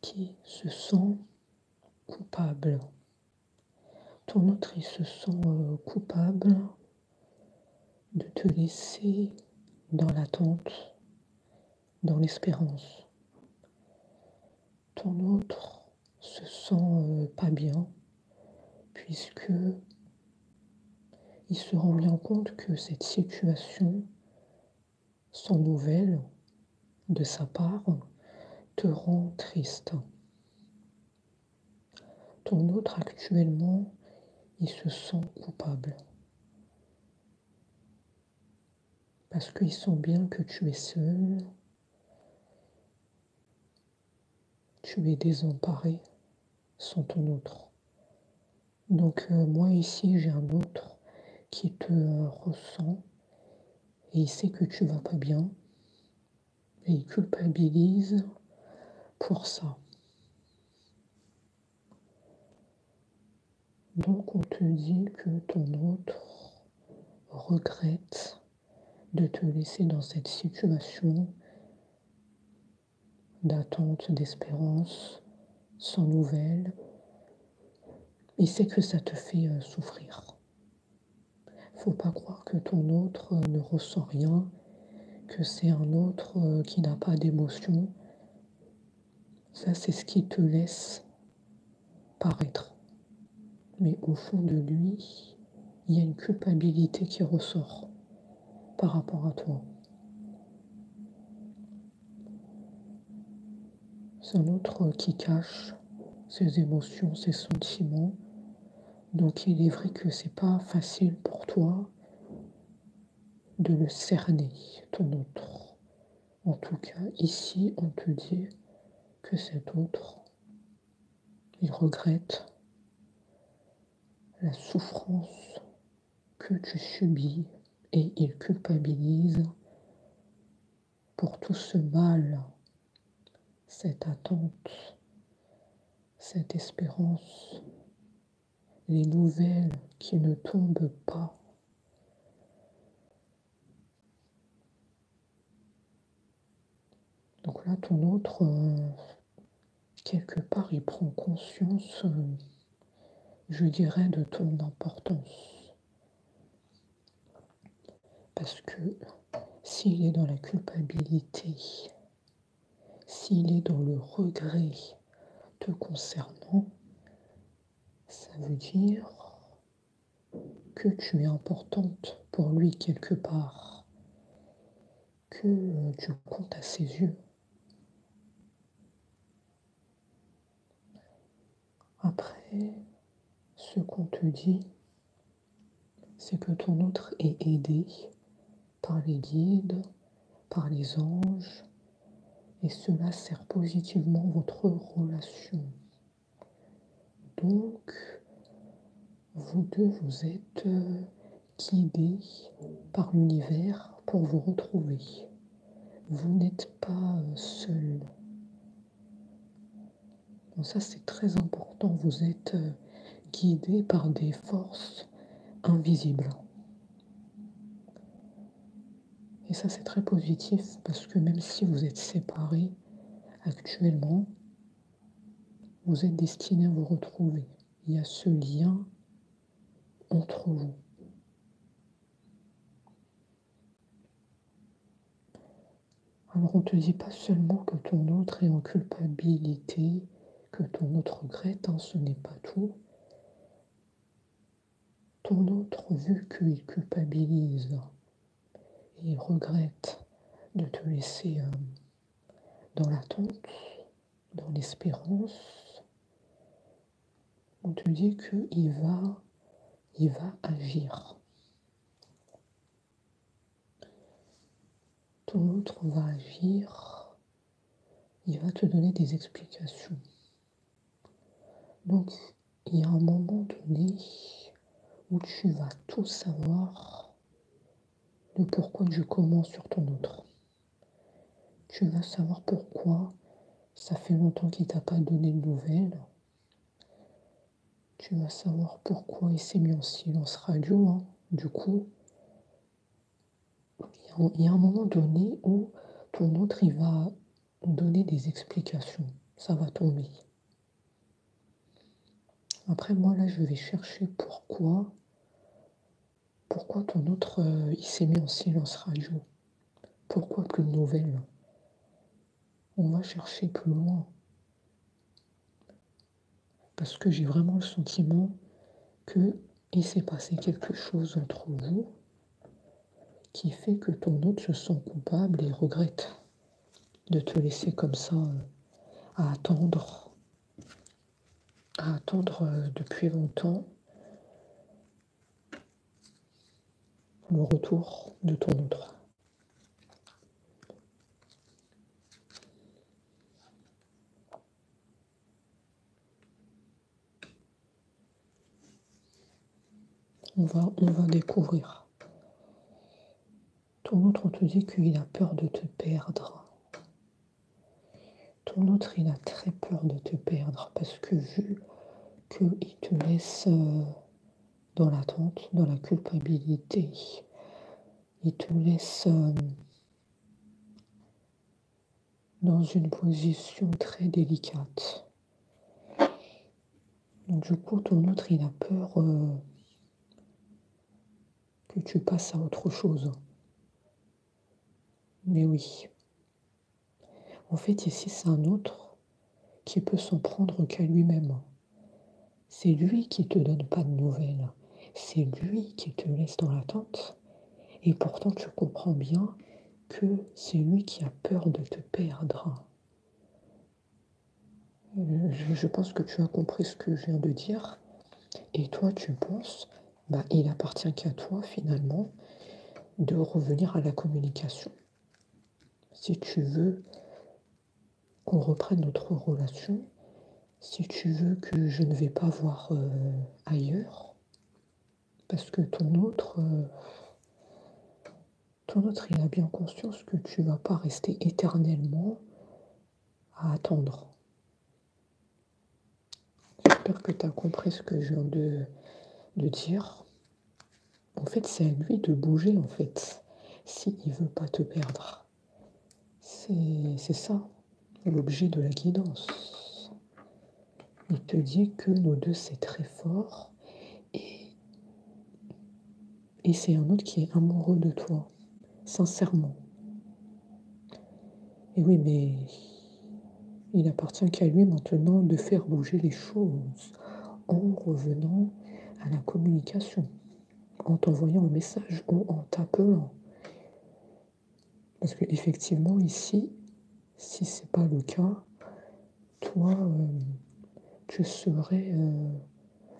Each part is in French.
qui se sent coupable. Ton autre, il se sent coupable de te laisser dans l'attente, dans l'espérance. Ton autre se sent pas bien puisque il se rend bien compte que cette situation sans nouvelles de sa part te rend triste. Ton autre actuellement, il se sent coupable parce qu'il sent bien que tu es seul, tu es désemparé sans ton autre. Donc moi ici j'ai un autre qui te ressent et il sait que tu vas pas bien et il culpabilise pour ça. Donc on te dit que ton autre regrette de te laisser dans cette situation d'attente, d'espérance, sans nouvelles. Il sait que ça te fait souffrir. Faut pas croire que ton autre ne ressent rien, que c'est un autre qui n'a pas d'émotion. Ça, c'est ce qui te laisse paraître. Mais au fond de lui, il y a une culpabilité qui ressort par rapport à toi. C'est un autre qui cache ses émotions, ses sentiments. Donc il est vrai que c'est pas facile pour toi de le cerner, ton autre. En tout cas, ici, on te dit que cet autre, il regrette la souffrance que tu subis et il culpabilise pour tout ce mal, cette attente, cette espérance, les nouvelles qui ne tombent pas. Donc là, ton autre, quelque part, il prend conscience, je dirais, de ton importance. Parce que s'il est dans la culpabilité, s'il est dans le regret te concernant, ça veut dire que tu es importante pour lui quelque part, que tu comptes à ses yeux. Après, ce qu'on te dit, c'est que ton autre est aidé par les guides, par les anges, et cela sert positivement votre relation. Donc, vous deux, vous êtes guidés par l'univers pour vous retrouver. Vous n'êtes pas seul. Donc ça, c'est très important. Vous êtes guidés par des forces invisibles. Et ça, c'est très positif parce que même si vous êtes séparés actuellement, vous êtes destinés à vous retrouver. Il y a ce lien entre vous. Alors on ne te dit pas seulement que ton autre est en culpabilité, que ton autre regrette, ce n'est pas tout. Ton autre, vu qu'il culpabilise et il regrette de te laisser dans l'attente, dans l'espérance, on te dit qu'il va agir. Ton autre va agir, il va te donner des explications. Donc, il y a un moment donné où tu vas tout savoir le pourquoi du comment sur ton autre. Tu vas savoir pourquoi ça fait longtemps qu'il t'a pas donné de nouvelles. Tu vas savoir pourquoi il s'est mis en silence radio. Du coup, il y a un moment donné où ton autre, il va donner des explications. ça va tomber. Après, moi, là, je vais chercher pourquoi ton autre, il s'est mis en silence radio. Pourquoi plus de nouvelles? On va chercher plus loin. Parce que j'ai vraiment le sentiment qu'il s'est passé quelque chose entre vous qui fait que ton autre se sent coupable et regrette de te laisser comme ça à attendre, depuis longtemps le retour de ton autre. On va découvrir. Ton autre, on te dit qu'il a peur de te perdre. Ton autre, il a très peur de te perdre parce que vu qu'il te laisse dans l'attente, dans la culpabilité, il te laisse dans une position très délicate. Donc du coup, ton autre, il a peur que tu passes à autre chose. Mais oui. En fait, ici, c'est un autre qui peut s'en prendre qu'à lui-même. C'est lui qui te donne pas de nouvelles. C'est lui qui te laisse dans l'attente. Et pourtant, tu comprends bien que c'est lui qui a peur de te perdre. Je pense que tu as compris ce que je viens de dire. Et toi, tu penses, il appartient qu'à toi, finalement, de revenir à la communication. Si tu veux qu'on reprenne notre relation, si tu veux que je ne vais pas voir ailleurs, parce que ton autre, il a bien conscience que tu ne vas pas rester éternellement à attendre. J'espère que tu as compris ce que je viens de dire. En fait, c'est à lui de bouger, en fait, s'il ne veut pas te perdre. C'est ça, l'objet de la guidance. Il te dit que nous deux, c'est très fort, et c'est un autre qui est amoureux de toi, sincèrement. Et oui, mais il appartient qu'à lui maintenant de faire bouger les choses en revenant à la communication, en t'envoyant un message ou en t'appelant. Parce qu'effectivement, ici, si ce n'est pas le cas, toi, tu serais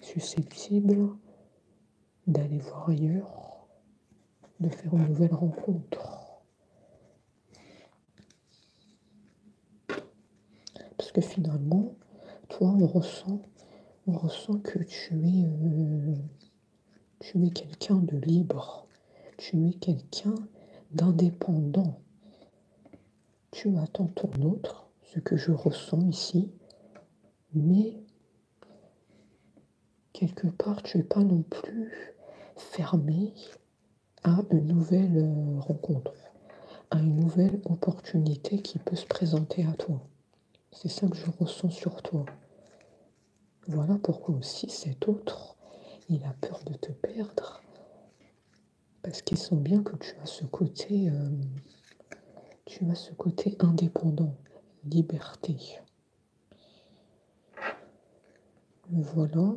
susceptible d'aller voir ailleurs, de faire une nouvelle rencontre. Parce que finalement, toi, on ressent que tu es quelqu'un de libre, tu es quelqu'un d'indépendant. Tu attends ton autre, ce que je ressens ici, mais quelque part, tu n'es pas non plus fermé à une nouvelle rencontre, à une nouvelle opportunité qui peut se présenter à toi. C'est ça que je ressens sur toi. Voilà pourquoi aussi cet autre, il a peur de te perdre, parce qu'il sent bien que tu as ce côté indépendant, liberté. Voilà.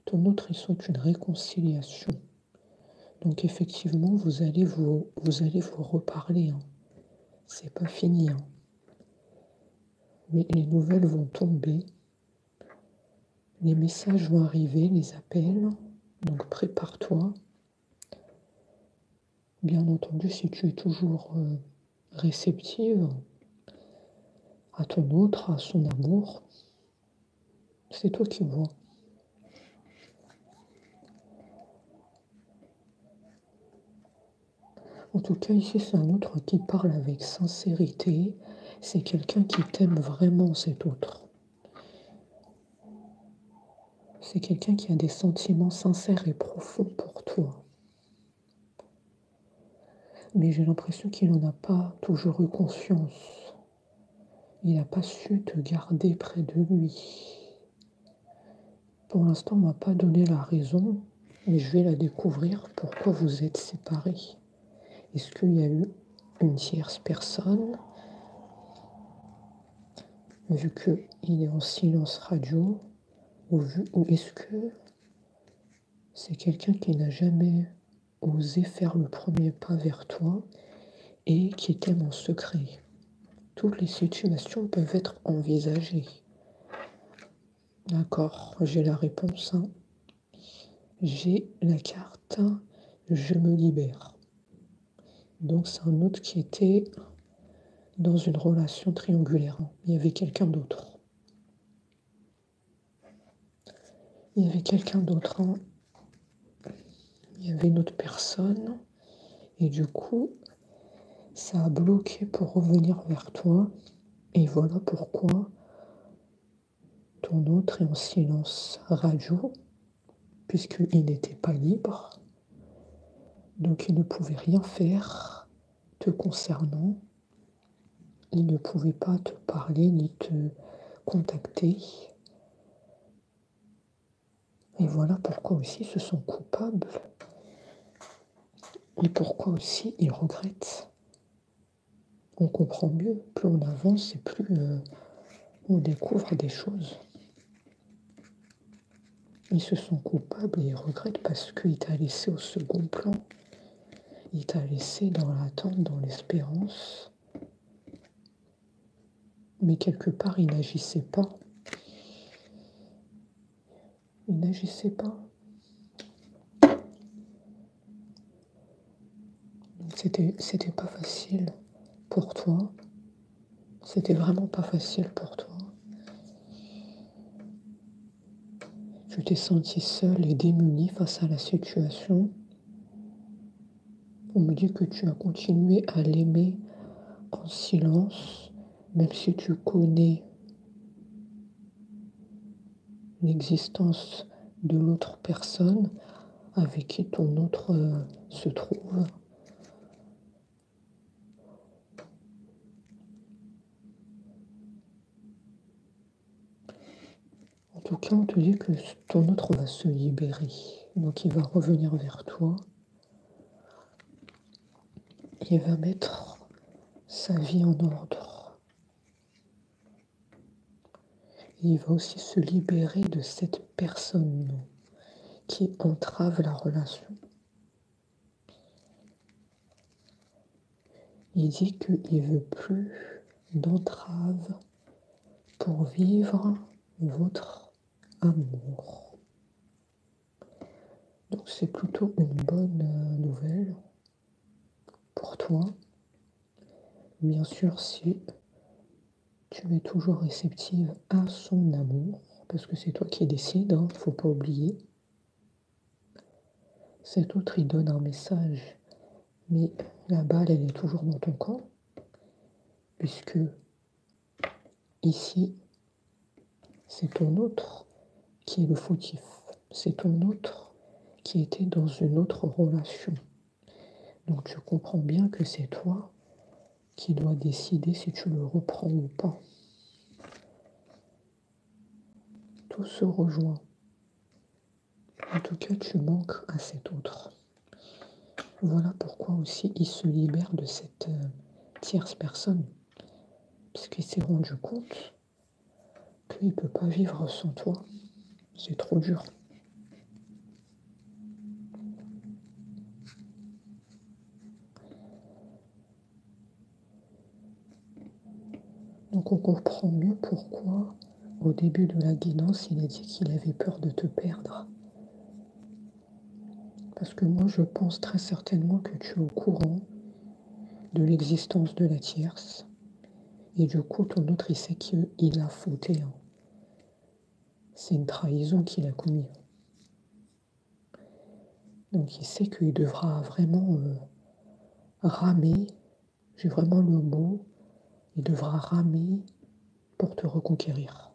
Ton autre, il souhaite une réconciliation. Donc effectivement, vous allez vous reparler. Hein. C'est pas fini. Hein. Mais les nouvelles vont tomber. Les messages vont arriver, les appels. Donc prépare-toi. Bien entendu, si tu es toujours réceptive à ton autre, à son amour, c'est toi qui vois. En tout cas, ici, c'est un autre qui parle avec sincérité. C'est quelqu'un qui t'aime vraiment, cet autre. C'est quelqu'un qui a des sentiments sincères et profonds pour toi. Mais j'ai l'impression qu'il n'en a pas toujours eu conscience. il n'a pas su te garder près de lui. Pour l'instant, on ne m'a pas donné la raison, mais je vais la découvrir. Pourquoi vous êtes séparés? Est-ce qu'il y a eu une tierce personne? Vu qu'il est en silence radio, ou est-ce que c'est quelqu'un qui n'a jamais osé faire le premier pas vers toi et qui t'aime en secret? Toutes les situations peuvent être envisagées. D'accord, j'ai la réponse. Hein. J'ai la carte, je me libère. Donc c'est un autre qui était dans une relation triangulaire. Il y avait quelqu'un d'autre. Il y avait quelqu'un d'autre. Hein. Il y avait une autre personne. Et du coup, ça a bloqué pour revenir vers toi. Et voilà pourquoi ton autre est en silence radio, puisqu'il n'était pas libre. Donc il ne pouvait rien faire te concernant. Il ne pouvait pas te parler ni te contacter. Et voilà pourquoi aussi ils se sont coupables. Et pourquoi aussi ils regrettent. On comprend mieux, plus on avance et plus on découvre des choses. Ils se sont coupables et ils regrettent parce qu'il t'a laissé au second plan. Il t'a laissé dans l'attente, dans l'espérance. Mais quelque part, il n'agissait pas. Il n'agissait pas. C'était pas facile pour toi. C'était vraiment pas facile pour toi. Tu t'es senti seul et démuni face à la situation. On me dit que tu as continué à l'aimer en silence, même si tu connais l'existence de l'autre personne avec qui ton autre se trouve. En tout cas, on te dit que ton autre va se libérer. Donc il va revenir vers toi. Il va mettre sa vie en ordre. Et il va aussi se libérer de cette personne qui entrave la relation. Il dit qu'il ne veut plus d'entrave pour vivre votre amour. Donc c'est plutôt une bonne nouvelle pour toi. Bien sûr, si tu es toujours réceptive à son amour, parce que c'est toi qui décides, hein, faut pas oublier. Cet autre, il donne un message, mais la balle, elle est toujours dans ton camp, puisque ici, c'est ton autre qui est le fautif. C'est ton autre qui était dans une autre relation. Donc tu comprends bien que c'est toi qui dois décider si tu le reprends ou pas. Tout se rejoint. En tout cas, tu manques à cet autre. Voilà pourquoi aussi il se libère de cette tierce personne. Parce qu'il s'est rendu compte qu'il ne peut pas vivre sans toi. C'est trop dur. Donc on comprend mieux pourquoi, au début de la guidance, il a dit qu'il avait peur de te perdre. Parce que moi, je pense très certainement que tu es au courant de l'existence de la tierce. Et du coup, ton autre, il sait qu'il a fauté. Hein. C'est une trahison qu'il a commise. Donc il sait qu'il devra vraiment ramer, j'ai vraiment le mot, il devra ramer pour te reconquérir.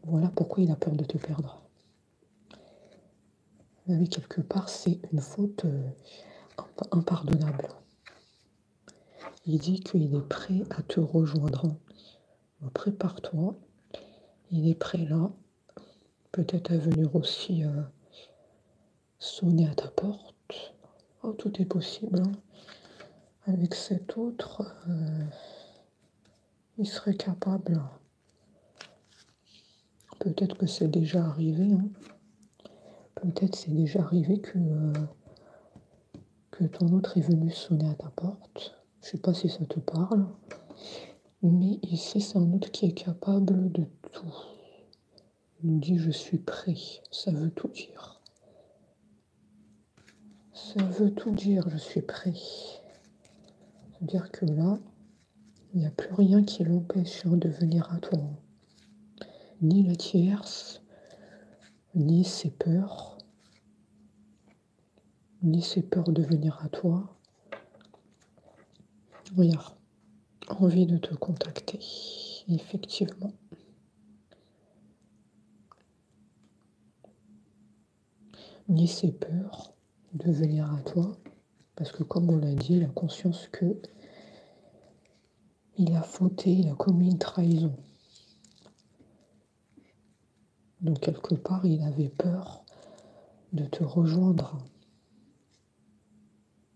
Voilà pourquoi il a peur de te perdre. Mais quelque part, c'est une faute impardonnable. Il dit qu'il est prêt à te rejoindre. Alors, prépare-toi, il est prêt là, peut-être à venir aussi sonner à ta porte. Oh, tout est possible, hein. Avec cet autre, il serait capable. Peut-être que c'est déjà arrivé, hein. Peut-être c'est déjà arrivé que ton autre est venu sonner à ta porte. Je sais pas si ça te parle, mais ici c'est un autre qui est capable de tout. Il nous dit je suis prêt, ça veut tout dire. Ça veut tout dire, je suis prêt. C'est-à-dire que là, il n'y a plus rien qui l'empêche de venir à toi. Ni la tierce, ni ses peurs, de venir à toi. Regarde, envie de te contacter, effectivement. Ni ses peurs de venir à toi, parce que comme on l'a dit, il a conscience que il a fauté, il a commis une trahison. Donc quelque part, il avait peur de te rejoindre.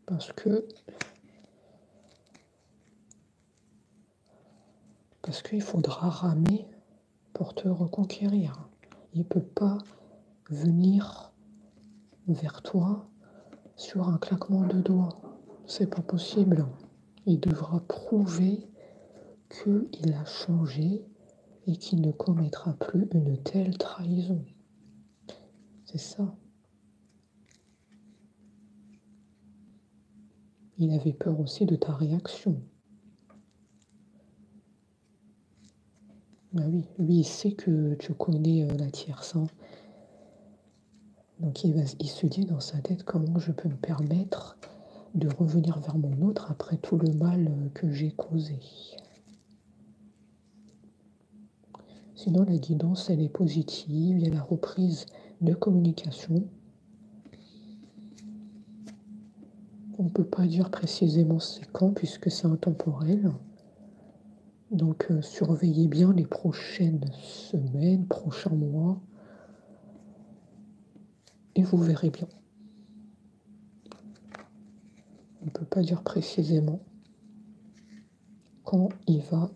Parce qu'il faudra ramer pour te reconquérir. Il ne peut pas venir vers toi sur un claquement de doigts. C'est pas possible. Il devra prouver qu'il a changé et qu'il ne commettra plus une telle trahison. C'est ça. Il avait peur aussi de ta réaction. Ah oui, lui, il sait que tu connais la tierce, hein. Donc il se dit dans sa tête comment je peux me permettre de revenir vers mon autre après tout le mal que j'ai causé. Sinon, la guidance, elle est positive, il y a la reprise de communication. On ne peut pas dire précisément c'est quand, puisque c'est intemporel. Donc, surveillez bien les prochaines semaines, prochains mois, et vous verrez bien. On ne peut pas dire précisément quand il va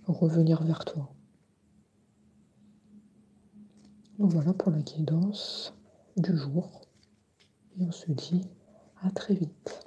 revenir vers toi. Donc voilà pour la guidance du jour. Et on se dit à très vite.